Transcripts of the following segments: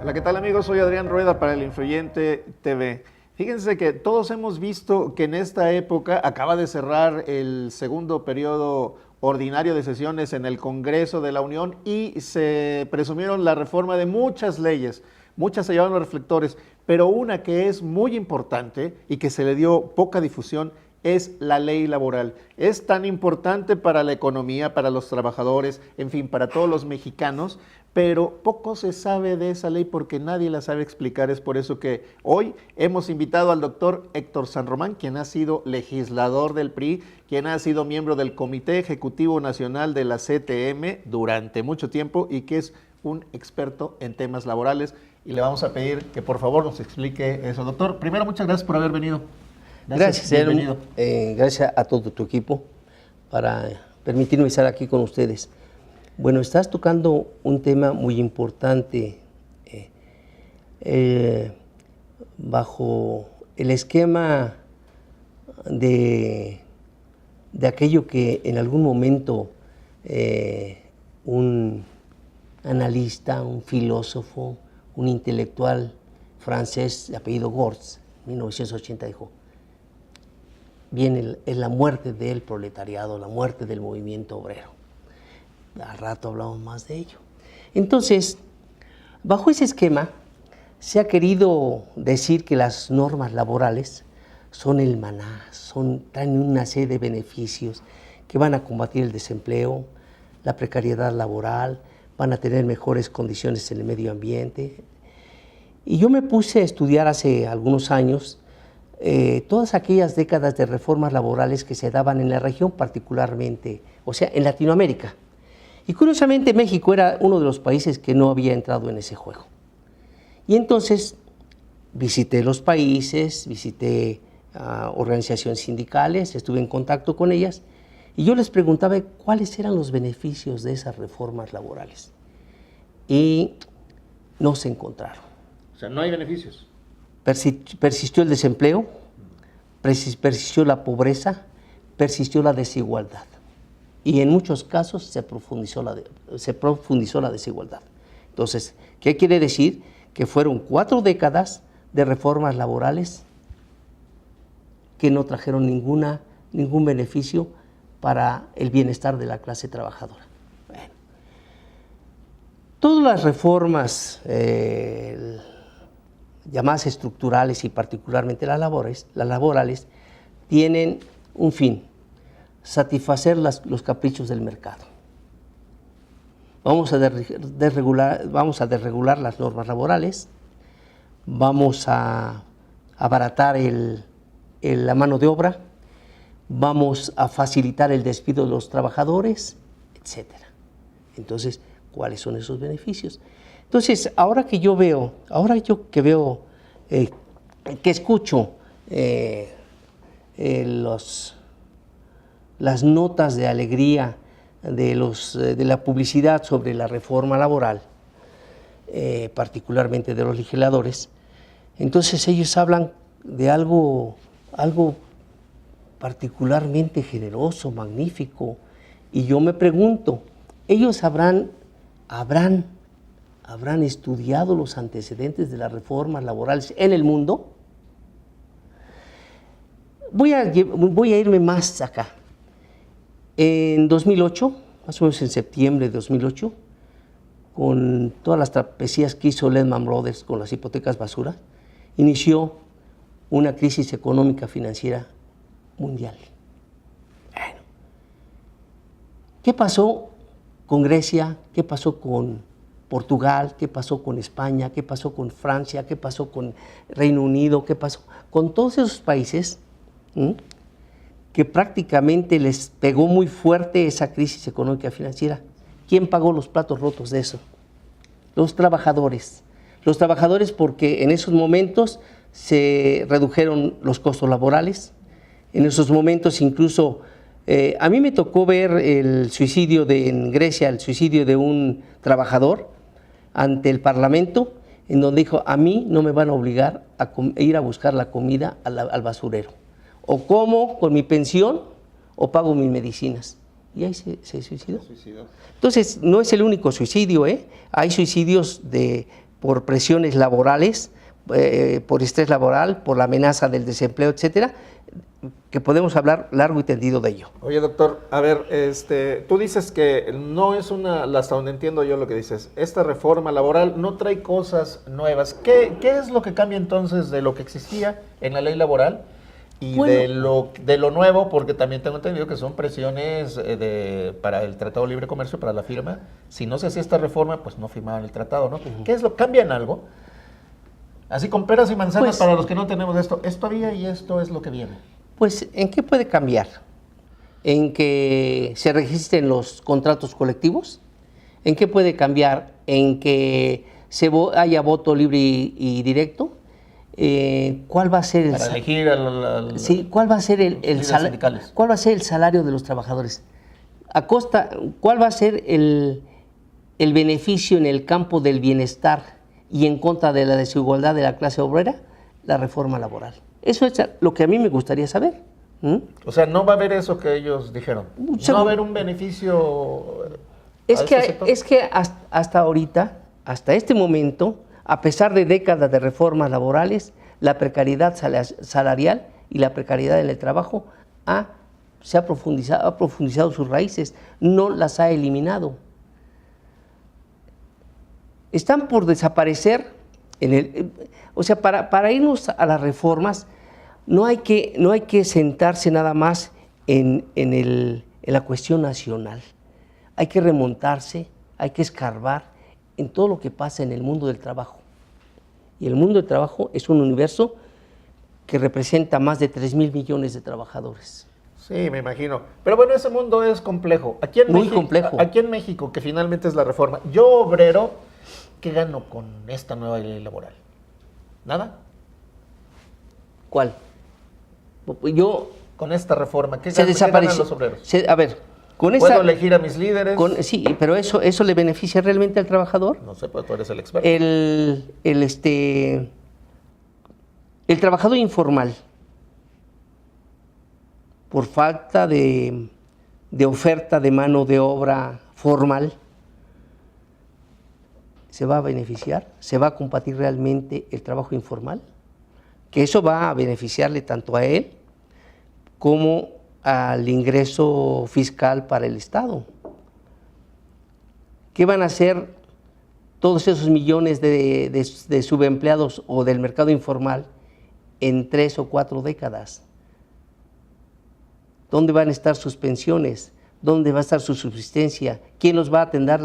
Hola, ¿qué tal amigos? Soy Adrián Rueda para El Influyente TV. Fíjense que todos hemos visto que en esta época acaba de cerrar el segundo periodo ordinario de sesiones en el Congreso de la Unión y se presumieron la reforma de muchas leyes, muchas se llevaron los reflectores, pero una que es muy importante y que se le dio poca difusión es la ley laboral. Es tan importante para la economía, para los trabajadores, en fin, para todos los mexicanos, pero poco se sabe de esa ley porque nadie la sabe explicar. Es por eso que hoy hemos invitado al doctor Héctor San Román, quien ha sido legislador del PRI, quien ha sido miembro del Comité Ejecutivo Nacional de la CTM durante mucho tiempo y que es un experto en temas laborales. Y le vamos a pedir que por favor nos explique eso. Doctor, primero muchas gracias por haber venido. Gracias, bienvenido. Gracias a todo tu equipo para permitirme estar aquí con ustedes. Bueno, estás tocando un tema muy importante bajo el esquema de aquello que en algún momento un analista, un filósofo, un intelectual francés de apellido Gortz, en 1980 dijo: viene la muerte del proletariado, la muerte del movimiento obrero. Al rato hablamos más de ello. Entonces, bajo ese esquema, se ha querido decir que las normas laborales son el maná, traen una serie de beneficios que van a combatir el desempleo, la precariedad laboral, van a tener mejores condiciones en el medio ambiente. Y yo me puse a estudiar hace algunos años todas aquellas décadas de reformas laborales que se daban en la región, particularmente, o sea, en Latinoamérica. Y curiosamente México era uno de los países que no había entrado en ese juego. Y entonces visité los países, visité organizaciones sindicales, estuve en contacto con ellas y yo les preguntaba cuáles eran los beneficios de esas reformas laborales. Y no se encontraron. O sea, no hay beneficios. Persistió el desempleo, persistió la pobreza, persistió la desigualdad. Y en muchos casos se profundizó la desigualdad. Entonces, ¿qué quiere decir? Que fueron 4 décadas de reformas laborales que no trajeron ningún beneficio para el bienestar de la clase trabajadora. Bueno, todas las reformas llamadas estructurales y particularmente las laborales tienen un fin: satisfacer los caprichos del mercado. Vamos a desregular las normas laborales, vamos a abaratar la mano de obra, vamos a facilitar el despido de los trabajadores, etc. Entonces, ¿cuáles son esos beneficios? Entonces, ahora que escucho las notas de alegría de la publicidad sobre la reforma laboral, particularmente de los legisladores, entonces ellos hablan de algo particularmente generoso, magnífico, y yo me pregunto, ¿ellos habrán estudiado los antecedentes de las reformas laborales en el mundo? Voy a irme más acá. En 2008, más o menos en septiembre de 2008, con todas las travesías que hizo Lehman Brothers con las hipotecas basura, inició una crisis económica financiera mundial. Bueno, ¿qué pasó con Grecia? ¿Qué pasó con Portugal? ¿Qué pasó con España? ¿Qué pasó con Francia? ¿Qué pasó con Reino Unido? ¿Qué pasó con todos esos países que prácticamente les pegó muy fuerte esa crisis económica financiera? ¿Quién pagó los platos rotos de eso? Los trabajadores. Los trabajadores, porque en esos momentos se redujeron los costos laborales. En esos momentos incluso, a mí me tocó ver el suicidio en Grecia, el suicidio de un trabajador ante el Parlamento, en donde dijo: a mí no me van a obligar a ir a buscar la comida al basurero. O como con mi pensión o pago mis medicinas. Y ahí se suicidó. Entonces, no es el único suicidio, hay suicidios de por presiones laborales, por estrés laboral, por la amenaza del desempleo, etcétera, que podemos hablar largo y tendido de ello. Oye, doctor, a ver, tú dices que no es hasta donde entiendo yo lo que dices, esta reforma laboral no trae cosas nuevas. ¿Qué es lo que cambia entonces de lo que existía en la ley laboral y bueno, de lo nuevo? Porque también tengo entendido que son presiones para el Tratado de Libre Comercio, para la firma. Si no se hacía esta reforma, pues no firmaban el tratado, ¿no? ¿Qué es ¿Cambian algo? Así con peras y manzanas, pues, para los que no tenemos esto había y esto es lo que viene. Pues, ¿en qué puede cambiar? ¿En que se registren los contratos colectivos? ¿En qué puede cambiar? ¿En que haya voto libre y directo? ¿Cuál va a ser para elegir sí, ¿cuál va a ser el salario? ¿Cuál va a ser el salario de los trabajadores? ¿Cuál va a ser el beneficio en el campo del bienestar y en contra de la desigualdad de la clase obrera? La reforma laboral. Eso es lo que a mí me gustaría saber. O sea, no va a haber eso que ellos dijeron. No va a haber un beneficio. Es que hasta ahorita, hasta este momento, a pesar de décadas de reformas laborales, la precariedad salarial y la precariedad en el trabajo ha profundizado sus raíces, no las ha eliminado. Están por desaparecer. O sea, para irnos a las reformas, no hay que sentarse nada más en la cuestión nacional. Hay que remontarse, hay que escarbar en todo lo que pasa en el mundo del trabajo. Y el mundo del trabajo es un universo que representa más de 3,000 millones de trabajadores. Sí, me imagino. Pero bueno, ese mundo es complejo. Muy complejo. Aquí en México, que finalmente es la reforma, yo obrero, ¿qué gano con esta nueva ley laboral? ¿Nada? ¿Cuál? Con esta reforma, ¿qué ganan los obreros? ¿Puedo elegir a mis líderes? Sí, pero ¿eso le beneficia realmente al trabajador? No sé, pues tú eres el experto. El trabajador informal, por falta de oferta de mano de obra formal, ¿se va a beneficiar? ¿Se va a combatir realmente el trabajo informal? Que eso va a beneficiarle tanto a él como al ingreso fiscal para el Estado. ¿Qué van a hacer todos esos millones de subempleados o del mercado informal en 3 o 4 décadas? ¿Dónde van a estar sus pensiones? ¿Dónde va a estar su subsistencia? ¿Quién los va a atender?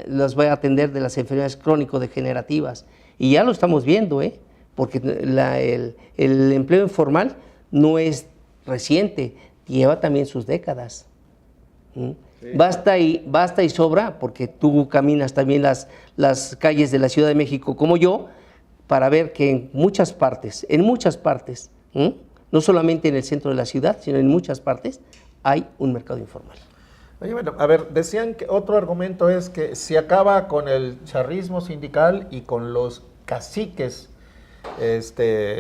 Los va a atender de las enfermedades crónico-degenerativas. Y ya lo estamos viendo, porque el empleo informal no es reciente, lleva también sus décadas. Sí. Basta y sobra, porque tú caminas también las calles de la Ciudad de México como yo, para ver que en muchas partes, no solamente en el centro de la ciudad, sino en muchas partes, hay un mercado informal. Oye, bueno, a ver, decían que otro argumento es que se acaba con el charrismo sindical y con los caciques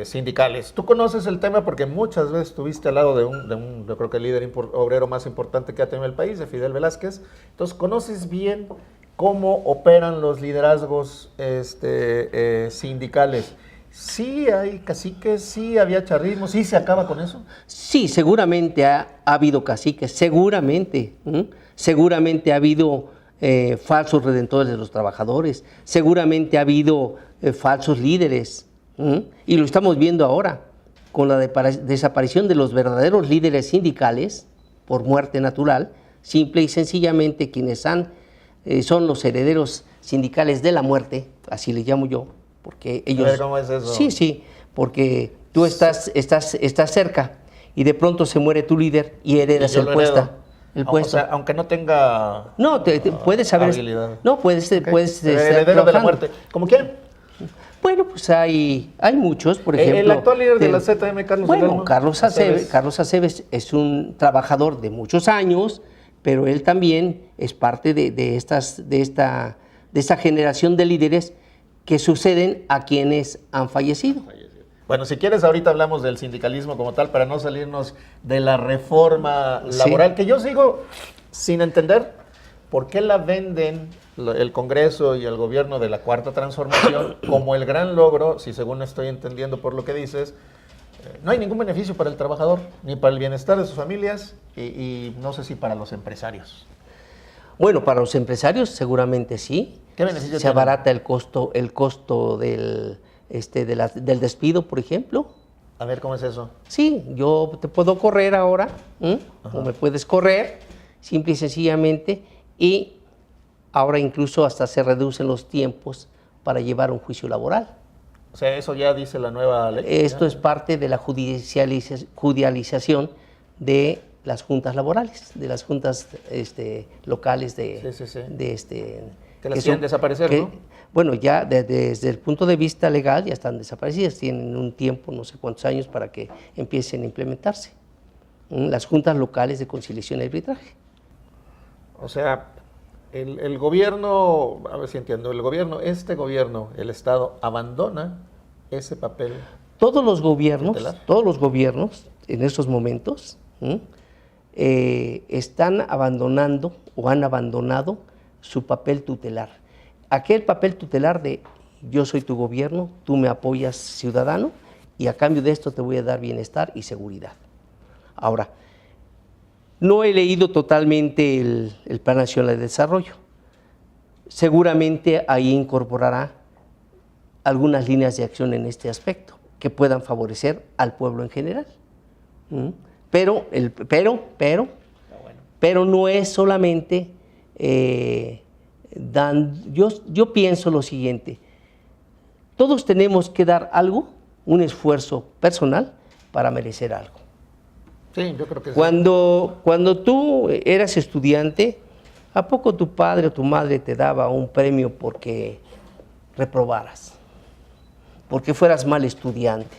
sindicales. Tú conoces el tema porque muchas veces estuviste al lado de un yo creo que el líder obrero más importante que ha tenido el país, de Fidel Velázquez. Entonces, conoces bien cómo operan los liderazgos sindicales. ¿Sí hay caciques? ¿Sí había charrismo? ¿Sí se acaba con eso? Sí, seguramente ha habido caciques, seguramente. Seguramente ha habido falsos redentores de los trabajadores, seguramente ha habido falsos líderes. Y lo estamos viendo ahora, con la desaparición de los verdaderos líderes sindicales por muerte natural, simple y sencillamente quienes son los herederos sindicales de la muerte, así le llamo yo, porque ellos... ¿Cómo es eso? Sí, porque tú estás cerca y de pronto se muere tu líder y heredas el puesto. O sea, aunque no tenga... No, puedes saber... habilidad. No, puedes heredero de la muerte. ¿Cómo quién? Bueno, pues hay muchos, por ejemplo... El actual líder de la ZM, Carlos Aceves. Bueno, Carlos Aceves es un trabajador de muchos años, pero él también es parte de esta generación de líderes que suceden a quienes han fallecido. Bueno, si quieres ahorita hablamos del sindicalismo como tal, para no salirnos de la reforma laboral, que yo sigo sin entender, ¿por qué la venden el Congreso y el gobierno de la Cuarta Transformación como el gran logro, si según estoy entendiendo por lo que dices, no hay ningún beneficio para el trabajador, ni para el bienestar de sus familias y no sé si para los empresarios? Bueno, para los empresarios seguramente sí. ¿Qué beneficio se abarata el costo del despido, por ejemplo. A ver, ¿cómo es eso? Sí, yo te puedo correr ahora, o me puedes correr, simple y sencillamente, y ahora incluso hasta se reducen los tiempos para llevar un juicio laboral. O sea, eso ya dice la nueva ley. Esto es parte de la judicialización de las juntas laborales, de las juntas locales que las quieren desaparecer, ¿no? Bueno, ya desde el punto de vista legal ya están desaparecidas, tienen un tiempo, no sé cuántos años, para que empiecen a implementarse. Las juntas locales de conciliación y arbitraje. O sea, el gobierno, a ver si entiendo, el gobierno, el Estado, abandona ese papel. Todos los gobiernos en estos momentos están abandonando o han abandonado su papel tutelar. Aquel papel tutelar de yo soy tu gobierno, tú me apoyas, ciudadano, y a cambio de esto te voy a dar bienestar y seguridad. Ahora, no he leído totalmente el Plan Nacional de Desarrollo. Seguramente ahí incorporará algunas líneas de acción en este aspecto que puedan favorecer al pueblo en general. Pero no es solamente yo pienso lo siguiente: todos tenemos que dar algo, un esfuerzo personal para merecer algo. Sí, yo creo que sí. Cuando tú eras estudiante, ¿a poco tu padre o tu madre te daba un premio porque reprobaras? Porque fueras mal estudiante.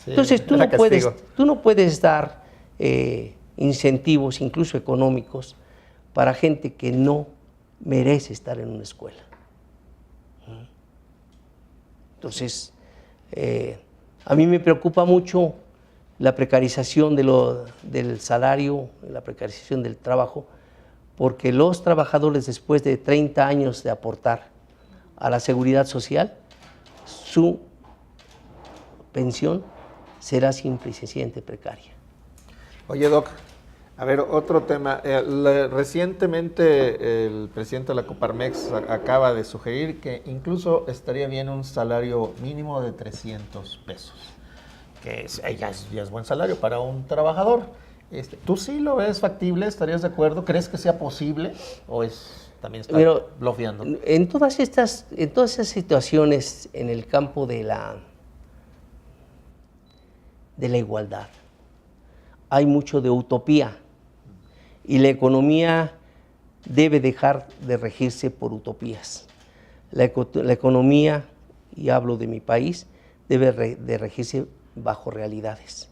Sí, entonces tú no puedes dar incentivos, incluso económicos, para gente que no merece estar en una escuela. Entonces, a mí me preocupa mucho la precarización del salario, la precarización del trabajo, porque los trabajadores, después de 30 años de aportar a la seguridad social, su pensión será simple y sencillamente precaria. Oye, Doc, a ver, otro tema. Recientemente el presidente de la Coparmex acaba de sugerir que incluso estaría bien un salario mínimo de 300 pesos, que ya es buen salario para un trabajador. ¿Tú sí lo ves factible? ¿Estarías de acuerdo? ¿Crees que sea posible? ¿O también está blofeando? En todas esas situaciones en el campo de la igualdad hay mucho de utopía, y la economía debe dejar de regirse por utopías. La economía, y hablo de mi país, debe de regirse bajo realidades.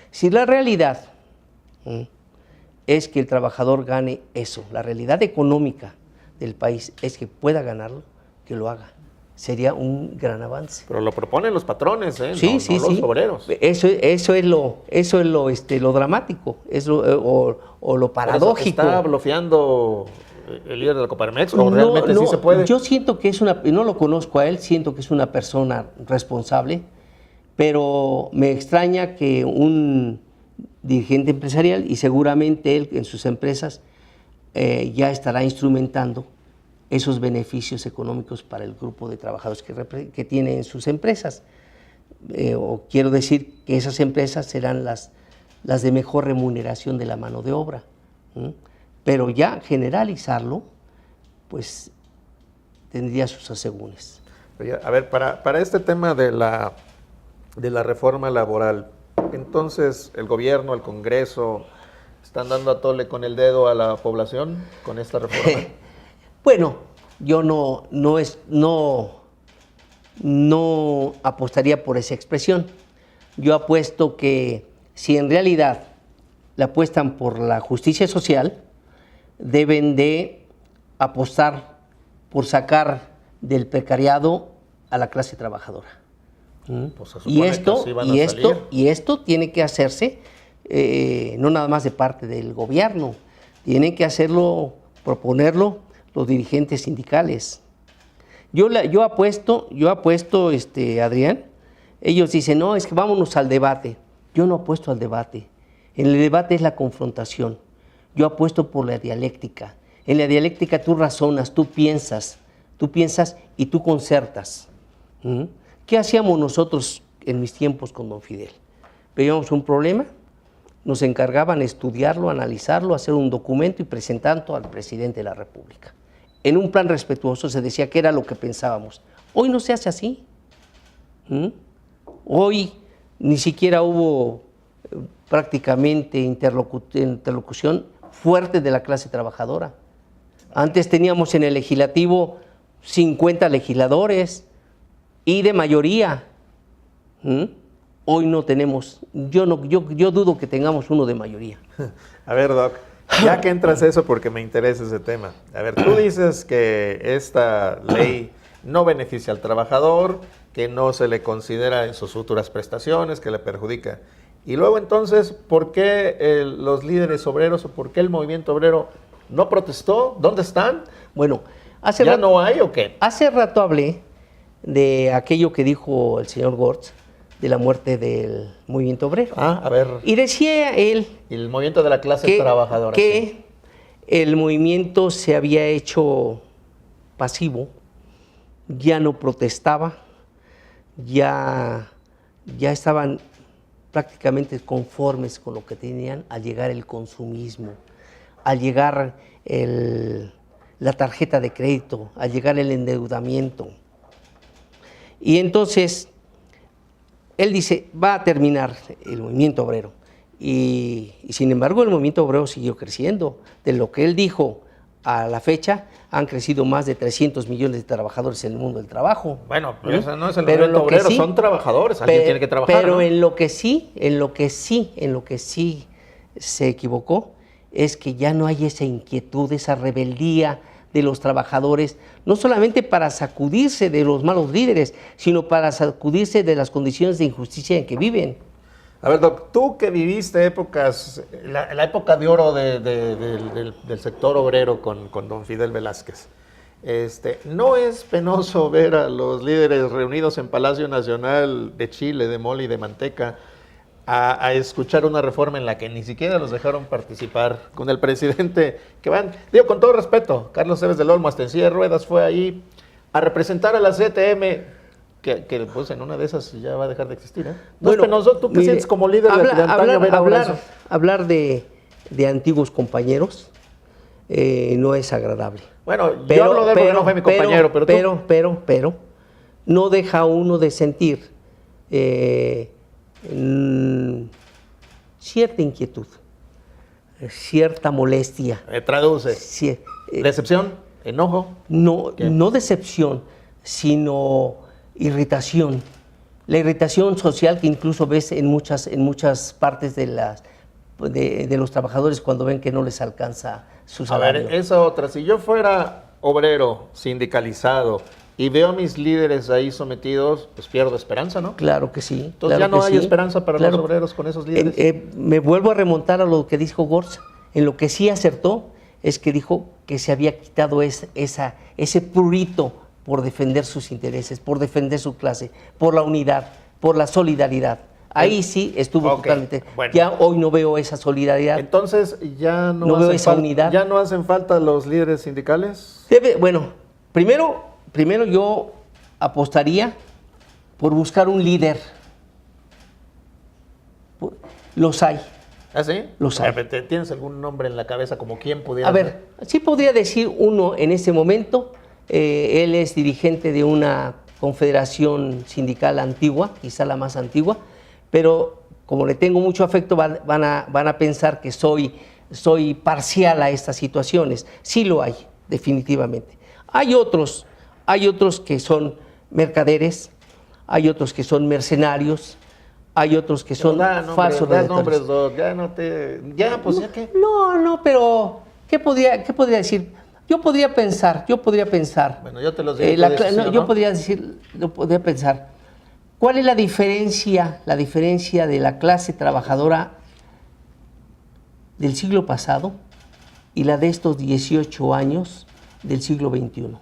Si la realidad es que el trabajador gane eso, la realidad económica del país es que pueda ganarlo, que lo haga. Sería un gran avance. Pero lo proponen los patrones, Sí, no los obreros. Eso es lo dramático, o lo paradójico. ¿Está blofeando el líder de la Coparmex o realmente sí se puede? Yo siento que no lo conozco a él, siento que es una persona responsable, pero me extraña que un dirigente empresarial, y seguramente él en sus empresas ya estará instrumentando esos beneficios económicos para el grupo de trabajadores que tiene en sus empresas. O quiero decir que esas empresas serán las de mejor remuneración de la mano de obra. Pero ya generalizarlo, pues tendría sus asegúnes. A ver, para este tema de la reforma laboral, entonces el gobierno, el Congreso, ¿están dando a tole con el dedo a la población con esta reforma? Bueno, yo no apostaría por esa expresión. Yo apuesto que si en realidad le apuestan por la justicia social, deben de apostar por sacar del precariado a la clase trabajadora. Pues se supone que así van a salir. Y esto tiene que hacerse no nada más de parte del gobierno, tiene que hacerlo proponerlo los dirigentes sindicales. Yo apuesto, Adrián, ellos dicen, no, es que vámonos al debate. Yo no apuesto al debate. En el debate es la confrontación. Yo apuesto por la dialéctica. En la dialéctica tú razonas, tú piensas y tú concertas. ¿Qué hacíamos nosotros en mis tiempos con don Fidel? Veíamos un problema, nos encargaban estudiarlo, analizarlo, hacer un documento y presentarlo al presidente de la República. En un plan respetuoso se decía que era lo que pensábamos. Hoy no se hace así. Hoy ni siquiera hubo prácticamente interlocución fuerte de la clase trabajadora. Antes teníamos en el legislativo 50 legisladores y de mayoría. Hoy no tenemos, yo dudo que tengamos uno de mayoría. A ver, Doc, ya que entras eso porque me interesa ese tema. A ver, tú dices que esta ley no beneficia al trabajador, que no se le considera en sus futuras prestaciones, que le perjudica. Y luego entonces, ¿por qué los líderes obreros o por qué el movimiento obrero no protestó? ¿Dónde están? Bueno, ¿ya no hay o qué? Hace rato hablé de aquello que dijo el señor Gortz, de la muerte del movimiento obrero. A ver. Y decía él... El movimiento de la clase trabajadora. Que sí, el movimiento se había hecho pasivo, ya no protestaba, ya estaban prácticamente conformes con lo que tenían al llegar el consumismo, al llegar la tarjeta de crédito, al llegar el endeudamiento. Y entonces, él dice, va a terminar el movimiento obrero. Y sin embargo, el movimiento obrero siguió creciendo. De lo que él dijo a la fecha, han crecido más de 300 millones de trabajadores en el mundo del trabajo. Bueno, pero eso no es el movimiento obrero, son trabajadores, alguien tiene que trabajar. Pero ¿no? en lo que sí se equivocó, es que ya no hay esa inquietud, esa rebeldía de los trabajadores, no solamente para sacudirse de los malos líderes, sino para sacudirse de las condiciones de injusticia en que viven. A ver, Doc, tú que viviste épocas, la época de oro del sector obrero con don Fidel Velázquez, ¿no es penoso ver a los líderes reunidos en Palacio Nacional de chile, de mole y de manteca a escuchar una reforma en la que ni siquiera los dejaron participar con el presidente que van, digo con todo respeto, Carlos Cebes del Olmo hasta en silla de ruedas fue ahí a representar a la CTM? Que pues en una de esas ya va a dejar de existir, ¿eh? No es penoso, ¿tú qué sientes como líder de antaño ver ahora eso? Hablar de antiguos compañeros no es agradable. Bueno, yo hablo de él porque no fue mi compañero, pero no deja uno de sentir cierta inquietud, cierta molestia. Traduce. ¿Decepción? ¿Enojo? No decepción, sino irritación. La irritación social que incluso ves en muchas partes de los trabajadores cuando ven que no les alcanza su salario. A ver, esa otra. Si yo fuera obrero, sindicalizado, y veo a mis líderes ahí sometidos, pues pierdo esperanza, ¿no? Claro que sí. Entonces claro ya no hay sí. esperanza para los obreros con esos líderes. Me vuelvo a remontar a lo que dijo Gortz. En lo que sí acertó es que dijo que se había quitado ese prurito por defender sus intereses, por defender su clase, por la unidad, por la solidaridad. Ahí sí estuvo totalmente. Bueno. Ya hoy no veo esa solidaridad. Entonces ya no veo esa unidad. ¿Ya no hacen falta los líderes sindicales? Bueno, primero yo apostaría por buscar un líder. Los hay. ¿Ah, sí? Los hay. ¿Tienes algún nombre en la cabeza como quién pudiera ser? A ver, sí podría decir uno en este momento. Él es dirigente de una confederación sindical antigua, quizá la más antigua, pero como le tengo mucho afecto van a pensar que soy parcial a estas situaciones. Sí lo hay, definitivamente. Hay otros que son mercaderes, hay otros que son mercenarios, hay otros que son falsos redactores. No, pero ¿qué podría decir? Yo podría pensar. Bueno, yo te los digo. Yo podría pensar. ¿Cuál es la diferencia de la clase trabajadora del siglo pasado y la de estos 18 años del siglo XXI.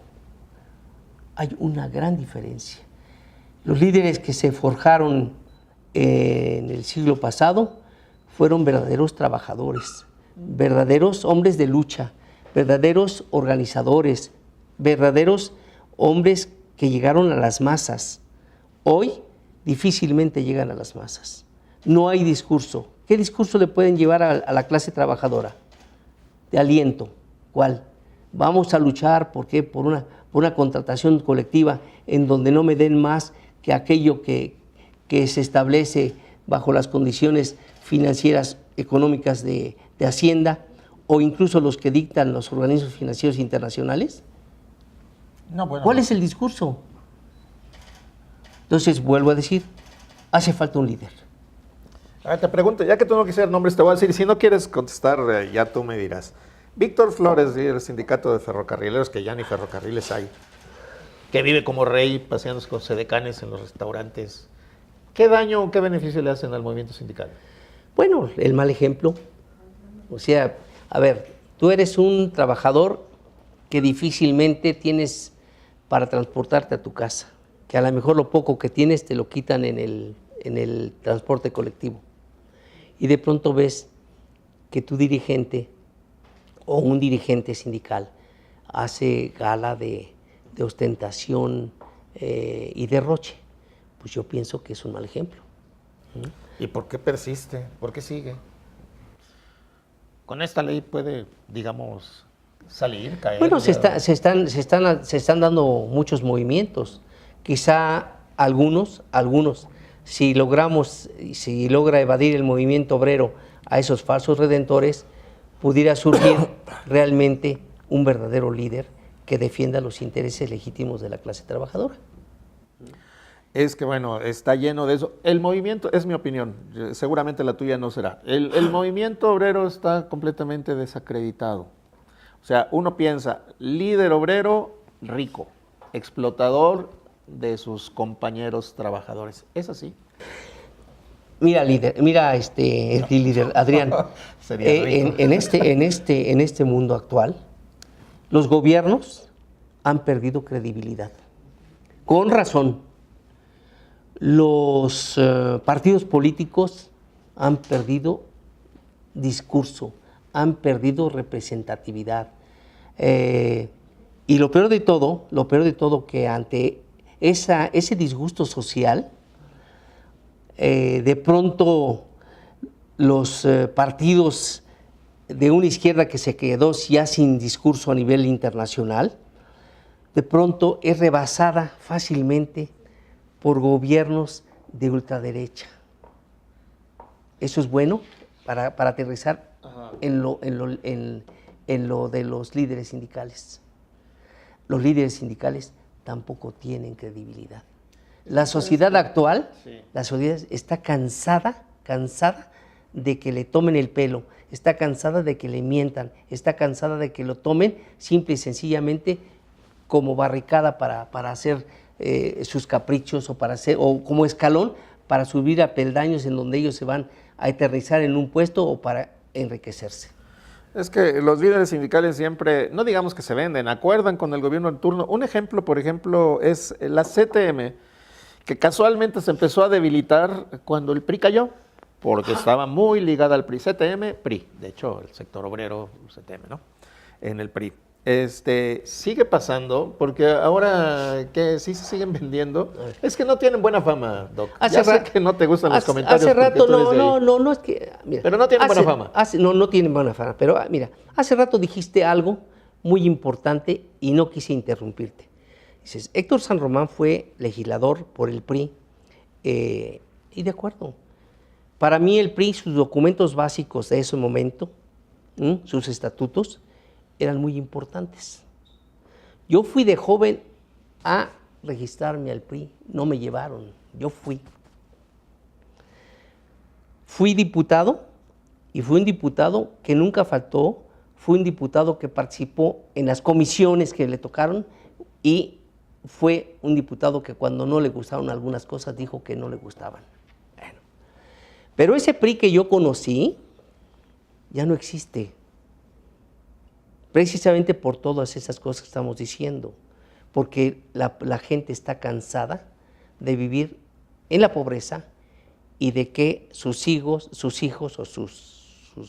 Hay una gran diferencia. Los líderes que se forjaron en el siglo pasado fueron verdaderos trabajadores, verdaderos hombres de lucha, verdaderos organizadores, verdaderos hombres que llegaron a las masas. Hoy difícilmente llegan a las masas. No hay discurso. ¿Qué discurso le pueden llevar a la clase trabajadora? De aliento. ¿Cuál? Vamos a luchar, ¿por qué? Por una contratación colectiva en donde no me den más que aquello que se establece bajo las condiciones financieras, económicas de Hacienda, o incluso los que dictan los organismos financieros internacionales. No, bueno, ¿Cuál es el discurso? Entonces, vuelvo a decir, hace falta un líder. A ver, te pregunto, ya que tú no quisieras nombres, te voy a decir, si no quieres contestar, ya tú me dirás. Víctor Flores, del sindicato de ferrocarrileros, que ya ni ferrocarriles hay, que vive como rey paseándose con sedecanes en los restaurantes. ¿Qué daño o qué beneficio le hacen al movimiento sindical? Bueno, el mal ejemplo. O sea, a ver, tú eres un trabajador que difícilmente tienes para transportarte a tu casa, que a lo mejor lo poco que tienes te lo quitan en el transporte colectivo. Y de pronto ves que tu dirigente o un dirigente sindical hace gala de ostentación y derroche. Pues yo pienso que es un mal ejemplo. ¿Y por qué persiste? ¿Por qué sigue? Con esta ley puede, digamos, salir, caer. Bueno, se están dando muchos movimientos. Quizá algunos, si logra evadir el movimiento obrero a esos falsos redentores, pudiera surgir realmente un verdadero líder que defienda los intereses legítimos de la clase trabajadora. Es que, bueno, está lleno de eso. El movimiento, es mi opinión, seguramente la tuya no será. El movimiento obrero está completamente desacreditado. O sea, uno piensa, líder obrero rico, explotador de sus compañeros trabajadores. ¿Es así? Mira, líder, Adrián, en este mundo actual, los gobiernos han perdido credibilidad. Con razón. Los partidos políticos han perdido discurso, han perdido representatividad. Y lo peor de todo, que ante ese disgusto social, de pronto los partidos de una izquierda que se quedó ya sin discurso a nivel internacional, de pronto es rebasada fácilmente por gobiernos de ultraderecha. Eso es bueno para aterrizar en lo de los líderes sindicales. Los líderes sindicales tampoco tienen credibilidad. La sociedad actual, la sociedad está cansada de que le tomen el pelo, está cansada de que le mientan, está cansada de que lo tomen simple y sencillamente como barricada para hacer sus caprichos o como escalón para subir a peldaños en donde ellos se van a aterrizar en un puesto o para enriquecerse. Es que los líderes sindicales siempre, no digamos que se venden, acuerdan con el gobierno en turno. Un ejemplo, por ejemplo, es la CTM, que casualmente se empezó a debilitar cuando el PRI cayó, porque estaba muy ligada al PRI. CTM, PRI, de hecho, el sector obrero, CTM, ¿no? En el PRI. Sigue pasando, porque ahora que sí se siguen vendiendo, es que no tienen buena fama, Doc. Ya sé que no te gustan los comentarios. Hace rato, no, es que... Mira, pero no tienen buena fama. No tienen buena fama, pero mira, hace rato dijiste algo muy importante y no quise interrumpirte. Dices, Héctor San Román fue legislador por el PRI, y de acuerdo. Para mí el PRI, sus documentos básicos de ese momento, sus estatutos, eran muy importantes. Yo fui de joven a registrarme al PRI, no me llevaron, yo fui. Fui diputado y fui un diputado que nunca faltó, fui un diputado que participó en las comisiones que le tocaron y fue un diputado que cuando no le gustaron algunas cosas dijo que no le gustaban. Bueno, pero ese PRI que yo conocí ya no existe. precisamente por todas esas cosas que estamos diciendo, porque la gente está cansada de vivir en la pobreza y de que sus hijos o su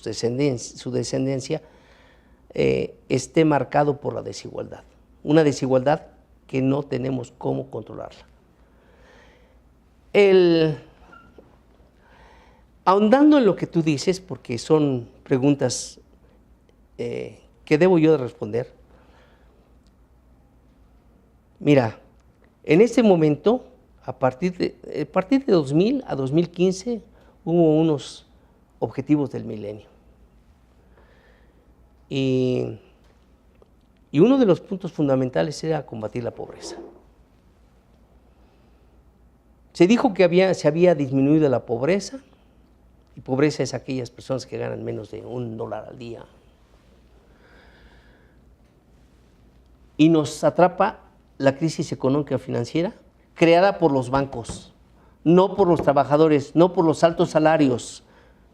descendencia esté marcado por la desigualdad. Una desigualdad que no tenemos cómo controlarla. Ahondando en lo que tú dices, porque son preguntas que debo yo de responder. Mira, en este momento, a partir de 2000 a 2015, hubo unos objetivos del milenio. Y uno de los puntos fundamentales era combatir la pobreza. Se dijo que se había disminuido la pobreza, y pobreza es aquellas personas que ganan menos de $1 al día. Y nos atrapa la crisis económica financiera creada por los bancos, no por los trabajadores, no por los altos salarios,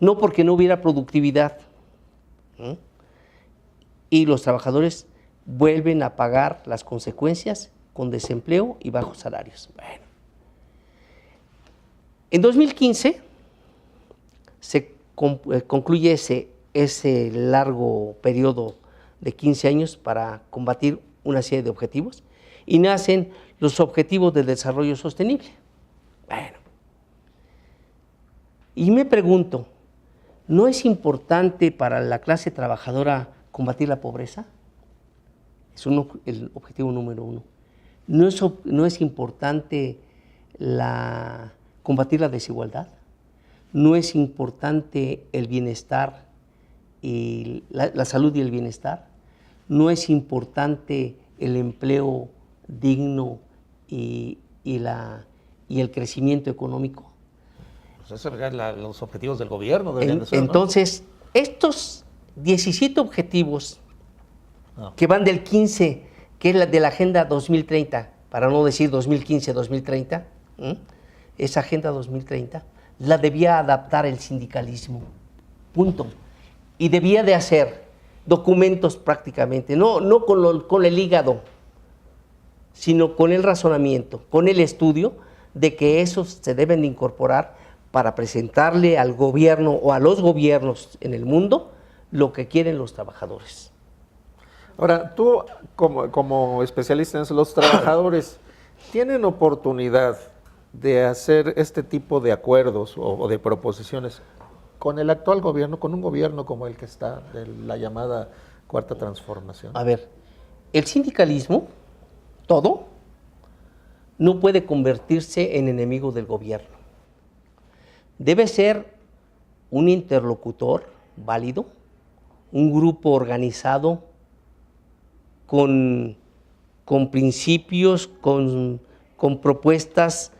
no porque no hubiera productividad. Y los trabajadores vuelven a pagar las consecuencias con desempleo y bajos salarios. Bueno. En 2015 se concluye ese largo periodo de 15 años para combatir una serie de objetivos y nacen los Objetivos de Desarrollo Sostenible. Bueno. Y me pregunto, ¿no es importante para la clase trabajadora combatir la pobreza? Es el objetivo número 1. ¿No es importante combatir la desigualdad? ¿No es importante el bienestar y la salud y el bienestar? ¿No es importante el empleo digno y el crecimiento económico? Pues eso es los objetivos del gobierno. Deberían de ser, entonces, ¿no? Estos 17 objetivos que van del 15, que es de la Agenda 2030, para no decir 2015-2030, esa Agenda 2030, la debía adaptar el sindicalismo, punto. Y debía de hacer documentos prácticamente, no con el hígado, sino con el razonamiento, con el estudio de que esos se deben de incorporar para presentarle al gobierno o a los gobiernos en el mundo lo que quieren los trabajadores. Ahora, tú como especialista en eso, los trabajadores tienen oportunidad de hacer este tipo de acuerdos o de proposiciones con el actual gobierno, con un gobierno como el que está, de la llamada Cuarta Transformación. A ver, el sindicalismo, todo, no puede convertirse en enemigo del gobierno. Debe ser un interlocutor válido, un grupo organizado con principios, con propuestas,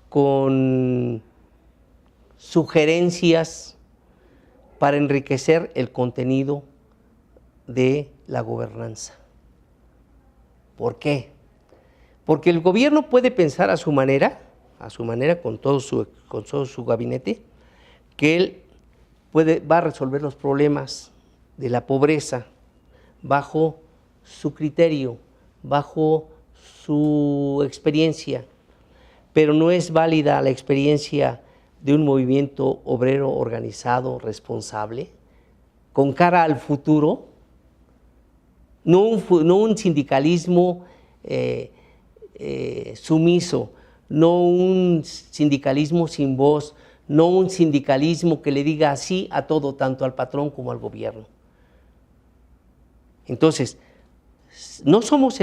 con sugerencias para enriquecer el contenido de la gobernanza. ¿Por qué? Porque el gobierno puede pensar a su manera con todo su gabinete, que él va a resolver los problemas de la pobreza bajo su criterio, bajo su experiencia, pero no es válida la experiencia de un movimiento obrero organizado, responsable, con cara al futuro, no un sindicalismo sumiso, no un sindicalismo sin voz, no un sindicalismo que le diga sí a todo, tanto al patrón como al gobierno. Entonces, no podemos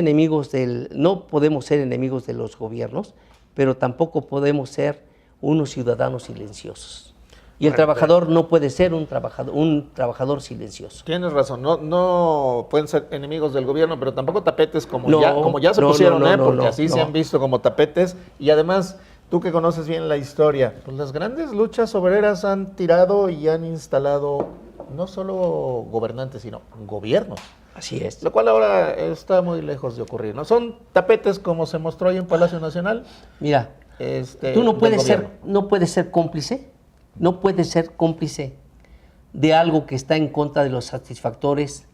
ser enemigos de los gobiernos, pero tampoco podemos ser unos ciudadanos silenciosos. Y el trabajador no puede ser un trabajador silencioso. Tienes razón, no pueden ser enemigos del gobierno, pero tampoco tapetes como ya se pusieron, porque así se han visto como tapetes. Y además, tú que conoces bien la historia, pues las grandes luchas obreras han tirado y han instalado no solo gobernantes, sino gobiernos. Así es. Lo cual ahora está muy lejos de ocurrir, ¿no? Son tapetes como se mostró ahí en Palacio Nacional. Mira, tú no puedes ser cómplice. No puedes ser cómplice de algo que está en contra de los satisfactores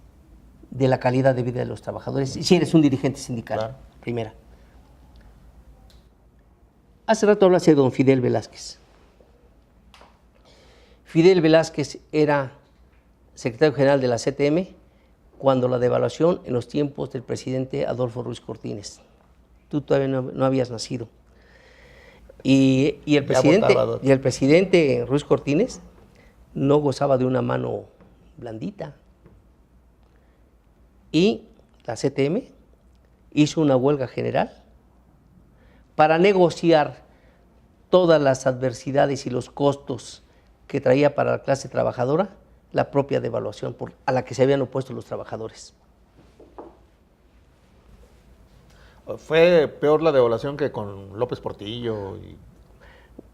de la calidad de vida de los trabajadores, si eres un dirigente sindical, Claro. primera. Hace rato hablaste de don Fidel Velázquez. Fidel Velázquez era secretario general de la CTM cuando la devaluación en los tiempos del presidente Adolfo Ruiz Cortines. Tú todavía no habías nacido. Y el presidente Ruiz Cortines no gozaba de una mano blandita. Y la CTM hizo una huelga general para negociar todas las adversidades y los costos que traía para la clase trabajadora la propia devaluación a la que se habían opuesto los trabajadores. Fue peor la devaluación que con López Portillo.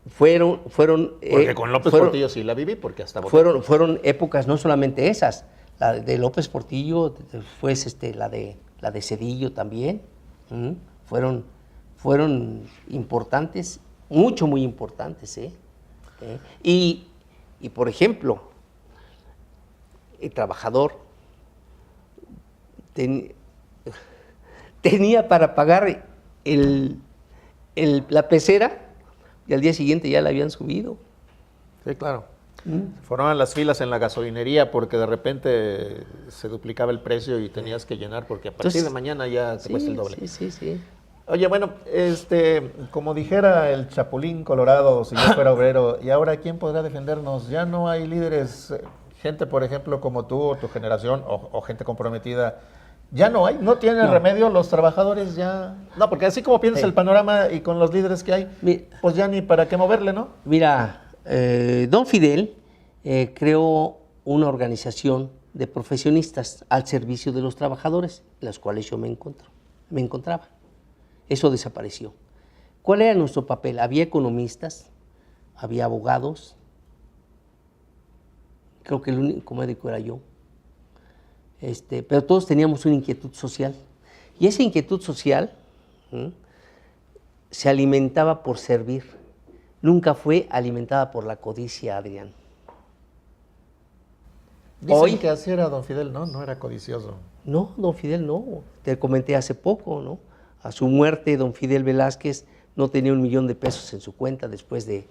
Fueron porque con López Portillo sí la viví, porque hasta fueron épocas, no solamente esas, la de López Portillo, fue la de Zedillo también, fueron importantes, muy importantes, Y por ejemplo, el trabajador tenía para pagar la pecera y al día siguiente ya la habían subido. Sí, claro. Formaban las filas en la gasolinería porque de repente se duplicaba el precio y tenías que llenar porque a partir de mañana ya te cuesta el doble. Sí. Oye, bueno, como dijera el Chapulín Colorado, si yo fuera obrero, ¿y ahora quién podrá defendernos? Ya no hay líderes, gente, por ejemplo, como tú o tu generación, o gente comprometida. Ya no tienen remedio los trabajadores ya. No, porque así como piensas el panorama y con los líderes que hay, pues ya ni para qué moverle, ¿no? Mira, don Fidel creó una organización de profesionistas al servicio de los trabajadores, en las cuales yo me encontraba. Eso desapareció. ¿Cuál era nuestro papel? Había economistas, había abogados, creo que el único médico era yo. Pero todos teníamos una inquietud social. Y esa inquietud social se alimentaba por servir. Nunca fue alimentada por la codicia, Adrián. Dicen que así era don Fidel, ¿no? No era codicioso. No, don Fidel no. Te comenté hace poco, ¿no? A su muerte, don Fidel Velázquez no tenía $1 millón en su cuenta después de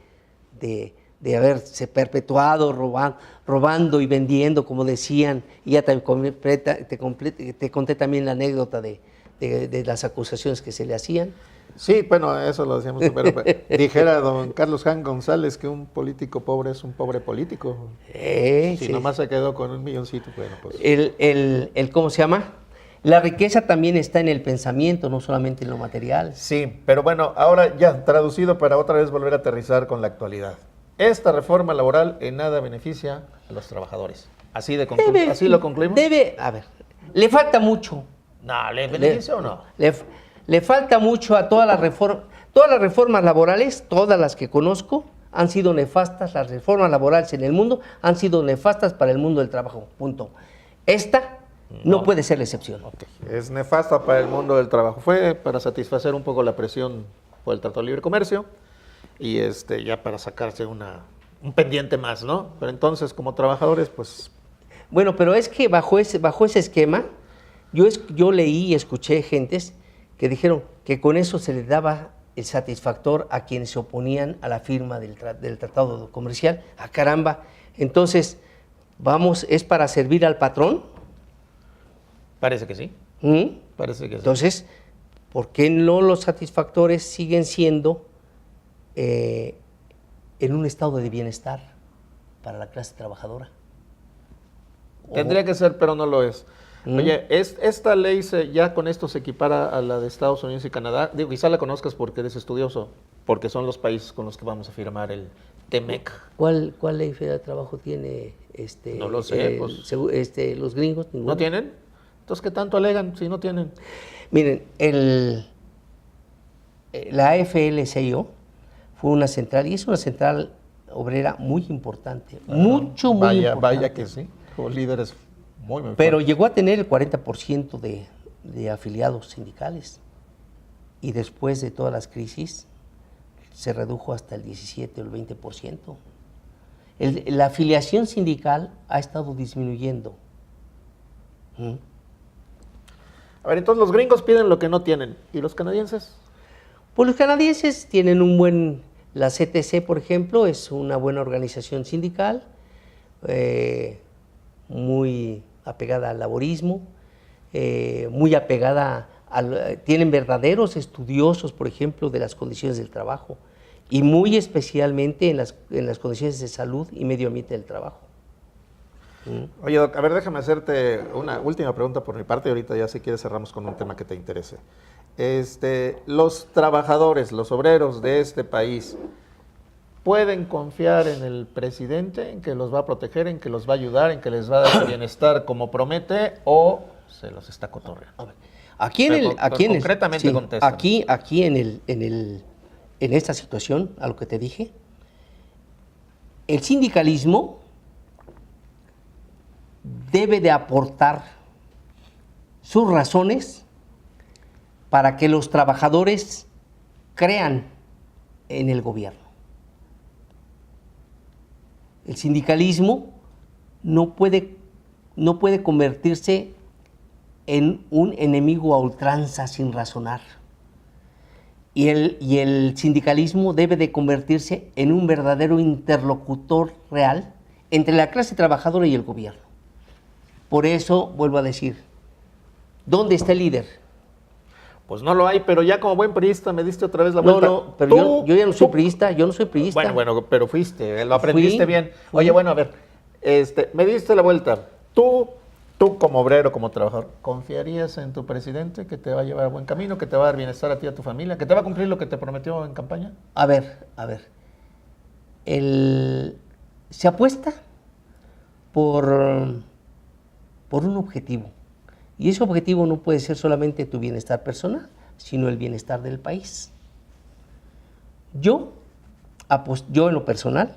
haberse perpetuado robando y vendiendo, como decían, y ya te conté también la anécdota de las acusaciones que se le hacían. Sí, bueno, eso lo decíamos, pero dijera don Carlos Jan González que un político pobre es un pobre político. Si nomás se quedó con $1 milloncito, bueno, pues. ¿Cómo se llama? La riqueza también está en el pensamiento, no solamente en lo material. Sí, pero bueno, ahora ya traducido para otra vez volver a aterrizar con la actualidad. Esta reforma laboral en nada beneficia a los trabajadores. ¿Así lo concluimos? A ver, le falta mucho. No, ¿le beneficia o no? Le falta mucho a todas las reformas. Todas las reformas laborales, todas las que conozco, han sido nefastas. Las reformas laborales en el mundo han sido nefastas para el mundo del trabajo. Punto. Esta no puede ser la excepción. Okay. Es nefasta para el mundo del trabajo. Fue para satisfacer un poco la presión por el Tratado de Libre Comercio y ya para sacarse un pendiente más, ¿no? Pero entonces, como trabajadores, pues... Bueno, pero es que bajo ese esquema, yo leí y escuché gentes que dijeron que con eso se les daba el satisfactor a quienes se oponían a la firma del Tratado Comercial. ¡Ah, caramba! Entonces, ¿es para servir al patrón? Parece que sí. Parece que sí. Entonces, ¿por qué no los satisfactores siguen siendo en un estado de bienestar para la clase trabajadora? Tendría que ser, pero no lo es. Oye, esta ley ya con esto se equipara a la de Estados Unidos y Canadá. Digo, quizá la conozcas porque eres estudioso, porque son los países con los que vamos a firmar el TEMEC. ¿Cuál ley federal de trabajo tiene no lo sé, los gringos? ¿No tienen? Entonces, ¿qué tanto alegan si no tienen? Miren, la AFL-CIO fue una central, y es una central obrera muy importante, muy importante. Vaya que sí, con líderes muy pero fuertes. llegó a tener el 40% de afiliados sindicales, y después de todas las crisis se redujo hasta el 17 o el 20%. La afiliación sindical ha estado disminuyendo. A ver, entonces los gringos piden lo que no tienen. ¿Y los canadienses? Pues los canadienses tienen la CTC, por ejemplo, es una buena organización sindical, muy apegada al laborismo, muy apegada tienen verdaderos estudiosos, por ejemplo, de las condiciones del trabajo y muy especialmente en las condiciones de salud y medio ambiente del trabajo. Oye, Doc, a ver, déjame hacerte una última pregunta por mi parte y ahorita ya si quieres cerramos con un tema que te interese. Los trabajadores, los obreros de este país, ¿pueden confiar en el presidente, en que los va a proteger, en que los va a ayudar, en que les va a dar bienestar como promete, o se los está cotorreando? Concretamente contesta. Aquí en esta situación, a lo que te dije, el sindicalismo debe de aportar sus razones para que los trabajadores crean en el gobierno. El sindicalismo no puede convertirse en un enemigo a ultranza sin razonar. Y el sindicalismo debe de convertirse en un verdadero interlocutor real entre la clase trabajadora y el gobierno. Por eso, vuelvo a decir, ¿dónde está el líder? Pues no lo hay, pero ya como buen priista me diste otra vez la vuelta. No, pero yo ya no soy priista, yo no soy priista. Bueno, pero fuiste, lo aprendiste bien. Oye, bueno, a ver, me diste la vuelta. Tú como obrero, como trabajador, ¿confiarías en tu presidente que te va a llevar a buen camino, que te va a dar bienestar a ti y a tu familia, que te va a cumplir lo que te prometió en campaña? A ver. Se apuesta por un objetivo. Y ese objetivo no puede ser solamente tu bienestar personal, sino el bienestar del país. Yo en lo personal,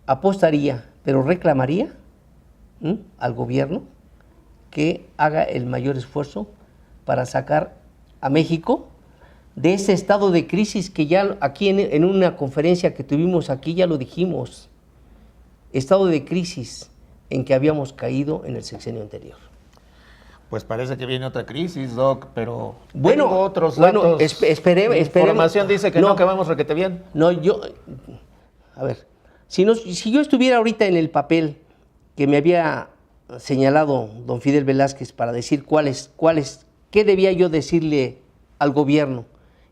apostaría, pero reclamaría al gobierno que haga el mayor esfuerzo para sacar a México de ese estado de crisis que ya aquí en una conferencia que tuvimos aquí ya lo dijimos, estado de crisis en que habíamos caído en el sexenio anterior. Pues parece que viene otra crisis, Doc, pero bueno, tengo otros datos. Esperemos. Información dice que no, que vamos requete bien. No, a ver, si yo estuviera ahorita en el papel que me había señalado don Fidel Velázquez para decir qué debía yo decirle al gobierno,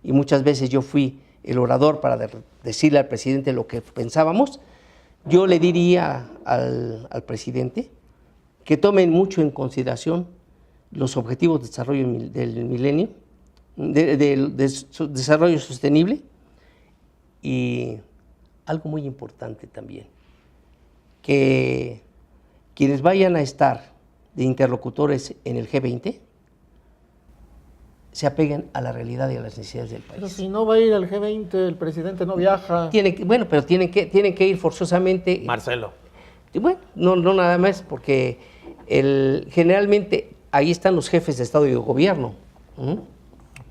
y muchas veces yo fui el orador para decirle al presidente lo que pensábamos, yo le diría al presidente que tomen mucho en consideración los objetivos de desarrollo del milenio, de desarrollo sostenible, y algo muy importante también, que quienes vayan a estar de interlocutores en el G20 se apeguen a la realidad y a las necesidades del país. Pero si no va a ir al G20, el presidente no viaja. Pero tienen que ir forzosamente. Marcelo. Bueno, no nada más, porque generalmente ahí están los jefes de Estado y de Gobierno.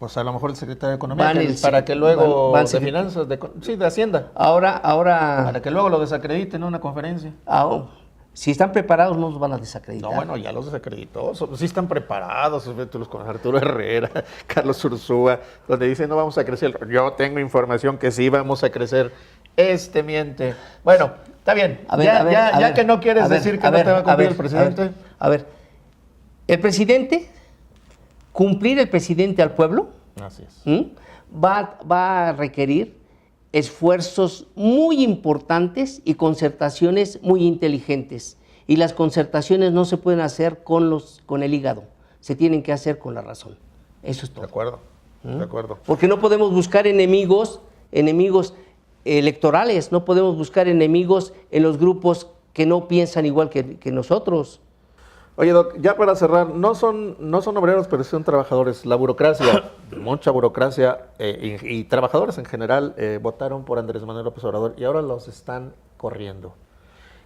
Pues a lo mejor el secretario de Economía, para que luego de Finanzas, de Hacienda. Ahora. Para que luego lo desacrediten en una conferencia. Si están preparados, no los van a desacreditar. No, bueno, ya los desacreditó. Sí están preparados. Tú los con Arturo Herrera, Carlos Ursúa, donde dicen no vamos a crecer. Yo tengo información que sí vamos a crecer. Miente. Bueno, está bien. Ya que no quieres decir que no te va a cumplir el presidente. Cumplir el presidente al pueblo. Así es. Va a requerir esfuerzos muy importantes y concertaciones muy inteligentes. Y las concertaciones no se pueden hacer con el hígado, se tienen que hacer con la razón. Eso es todo. De acuerdo. Porque no podemos buscar enemigos electorales, no podemos buscar enemigos en los grupos que no piensan igual que nosotros. Oye, Doc, ya para cerrar, no son obreros, pero son trabajadores. La burocracia, mucha burocracia, y trabajadores en general votaron por Andrés Manuel López Obrador y ahora los están corriendo.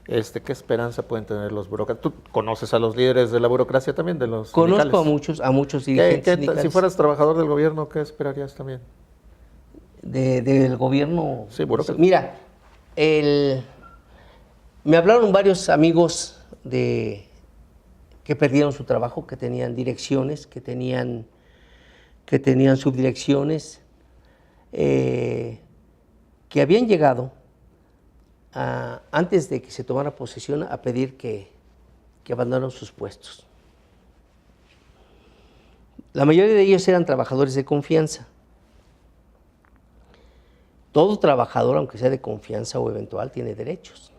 ¿Qué esperanza pueden tener los burócratas? ¿Tú conoces a los líderes de la burocracia también, de los sindicales? Conozco a muchos dirigentes sindicales. Si fueras trabajador del gobierno, ¿qué esperarías también? Del gobierno. Sí, burócrata. Mira, me hablaron varios amigos que perdieron su trabajo, que tenían direcciones, que tenían subdirecciones, que habían llegado antes de que se tomara posesión a pedir que abandonaran sus puestos. La mayoría de ellos eran trabajadores de confianza. Todo trabajador, aunque sea de confianza o eventual, tiene derechos.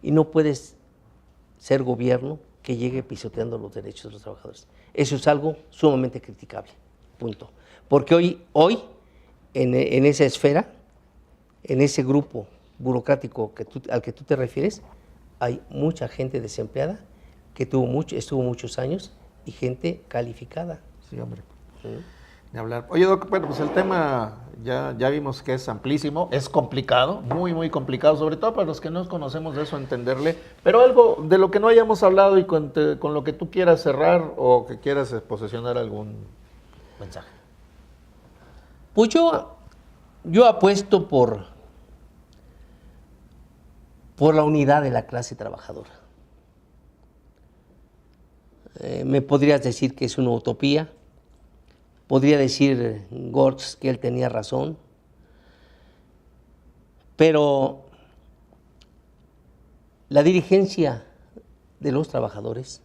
Y no puedes ser gobierno que llegue pisoteando los derechos de los trabajadores. Eso es algo sumamente criticable, punto. Porque hoy en esa esfera, en ese grupo burocrático al que tú te refieres, hay mucha gente desempleada que estuvo muchos años y gente calificada. Sí, hombre. Sí. De hablar. Oye, Doc, bueno, pues el tema ya vimos que es amplísimo, es complicado, muy, muy complicado, sobre todo para los que no conocemos de eso, entenderle, pero algo de lo que no hayamos hablado y con lo que tú quieras cerrar o que quieras posesionar algún mensaje. Pues yo apuesto por la unidad de la clase trabajadora. Me podrías decir que es una utopía. Podría decir Gortz que él tenía razón, pero la dirigencia de los trabajadores,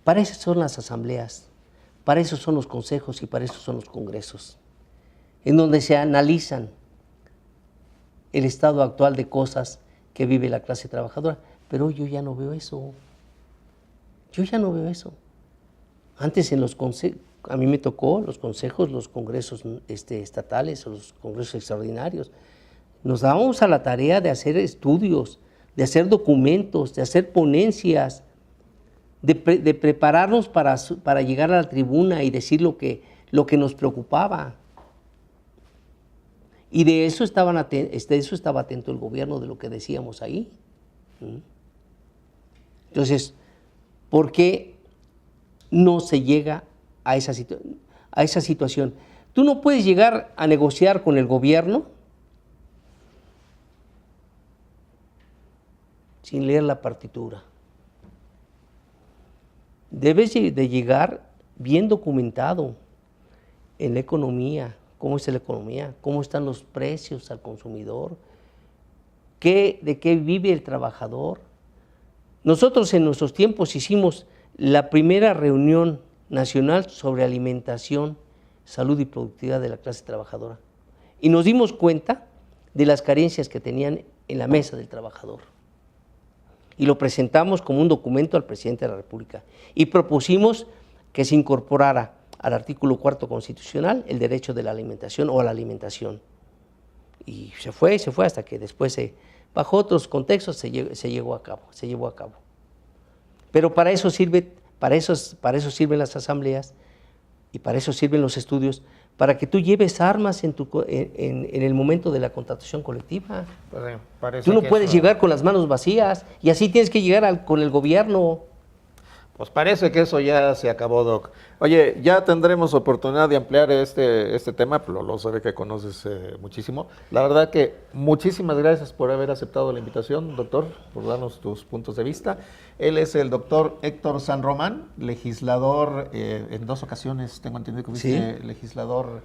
para eso son las asambleas, para eso son los consejos y para eso son los congresos, en donde se analizan el estado actual de cosas que vive la clase trabajadora. Pero yo ya no veo eso. Yo ya no veo eso. Antes en los consejos, a mí me tocó los consejos, los congresos estatales o los congresos extraordinarios. Nos dábamos a la tarea de hacer estudios, de hacer documentos, de hacer ponencias, de prepararnos para llegar a la tribuna y decir lo que nos preocupaba. Y de eso estaba atento el gobierno, de lo que decíamos ahí. Entonces, ¿por qué no se llega a esa situación? Tú no puedes llegar a negociar con el gobierno sin leer la partitura. Debes de llegar bien documentado en la economía, cómo está la economía, cómo están los precios al consumidor, de qué vive el trabajador. Nosotros en nuestros tiempos hicimos la primera reunión nacional sobre alimentación, salud y productividad de la clase trabajadora. Y nos dimos cuenta de las carencias que tenían en la mesa del trabajador. Y lo presentamos como un documento al presidente de la República. Y propusimos que se incorporara al artículo 4 constitucional el derecho de la alimentación o a la alimentación. Y se fue hasta que después, bajo otros contextos, se llevó a cabo. Pero para eso sirven las asambleas y para eso sirven los estudios, para que tú lleves armas en el momento de la contratación colectiva. Pues, tú no puedes llegar con las manos vacías y así tienes que llegar con el gobierno. Pues parece que eso ya se acabó, Doc. Oye, ya tendremos oportunidad de ampliar este tema, lo sabe que conoces muchísimo. La verdad que muchísimas gracias por haber aceptado la invitación, doctor, por darnos tus puntos de vista. Él es el doctor Héctor San Román, legislador, en 2 ocasiones tengo entendido que fuiste legislador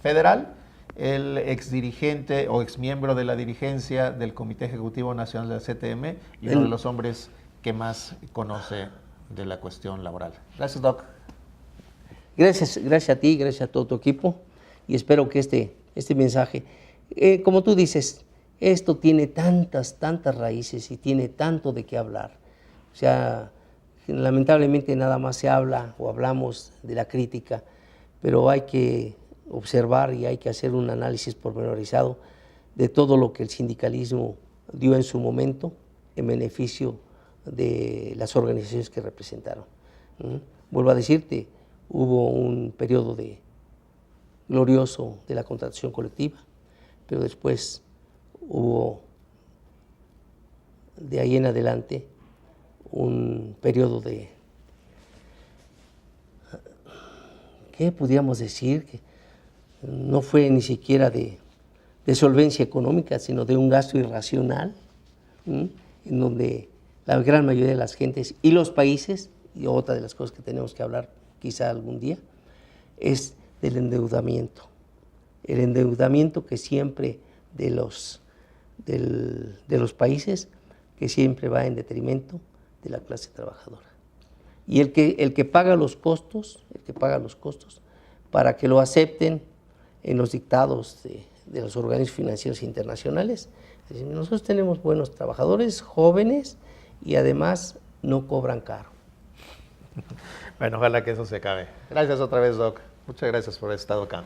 federal, el exdirigente o exmiembro de la dirigencia del Comité Ejecutivo Nacional de la CTM y uno de los hombres que más conoce de la cuestión laboral. Gracias, Doc. Gracias a ti, gracias a todo tu equipo y espero que este mensaje, como tú dices, esto tiene tantas raíces y tiene tanto de qué hablar. O sea, lamentablemente nada más se habla o hablamos de la crítica, pero hay que observar y hay que hacer un análisis pormenorizado de todo lo que el sindicalismo dio en su momento en beneficio de las organizaciones que representaron. Vuelvo a decirte, hubo un periodo glorioso de la contratación colectiva, pero después hubo de ahí en adelante un periodo ¿qué pudiéramos decir? Que no fue ni siquiera de solvencia económica, sino de un gasto irracional, en donde la gran mayoría de las gentes y los países, y otra de las cosas que tenemos que hablar quizá algún día, es del endeudamiento. El endeudamiento que siempre de los países, que siempre va en detrimento de la clase trabajadora. Y el que paga los costos, para que lo acepten en los dictados de los organismos financieros internacionales. Es decir, nosotros tenemos buenos trabajadores, jóvenes, y además no cobran caro. Bueno, ojalá que eso se acabe. Gracias otra vez, Doc. Muchas gracias por haber estado acá.